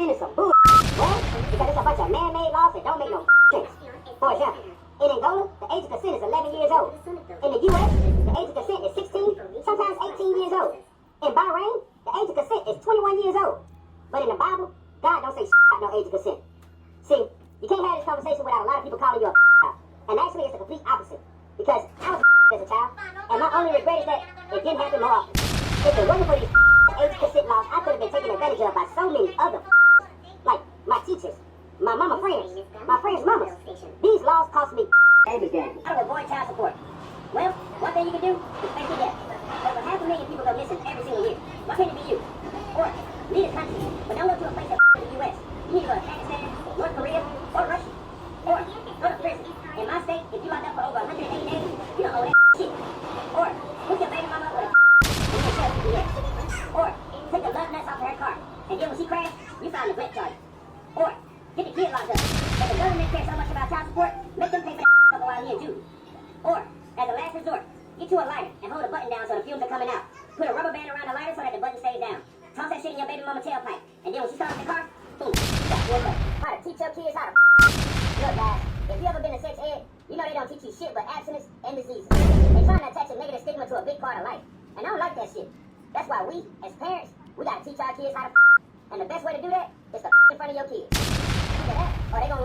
sin is some bull. Well, because it's a bunch of man-made laws that don't make no sense. For example, in Angola, the age of consent is 11 years old. In the U.S., the age of consent is 16, sometimes 18 years old. In Bahrain, the age of consent is 21 years old. But in the Bible, God don't say about no age of consent. See, you can't have this conversation without a lot of people calling you a child. And actually, it's the complete opposite. Because I was as a child, and my only regret is that it didn't happen more often. If it wasn't for these age of consent laws, I could have been taken advantage of by so many other like my teachers, my mama friends, my friends' mamas. These laws cost me baby daddy. How to avoid child support? Well, one thing you can do is face your debt. Over 500,000 people go missing every single year. Why can't it be you? Or leave the country, but don't go to a place that's in the U.S. You need to go to Pakistan, North Korea, or Russia. Or go to prison. In my state, if you locked up for over 180 days, you don't owe that shit. Or hook your baby mama with a or take the love nuts off of her car, and then when she crashed, you found the neglect charge. Or get the kid locked up. If the government cares so much about child support, make them pay for that while he in June. Or, as a last resort, get you a lighter and hold a button down so the fumes are coming out. Put a rubber band around the lighter so that the button stays down. Toss that shit in your baby mama tailpipe, and then when she starts the car, boom, got woke up. How to teach your kids how to look, guys, if you ever been in sex ed, you know they don't teach you shit but abstinence and disease. They trying to attach a negative stigma to a big part of life. And I don't like that shit. That's why we, as parents, we gotta teach our kids how to and the best way to do that is to in front of your kids. Either that, or they gonna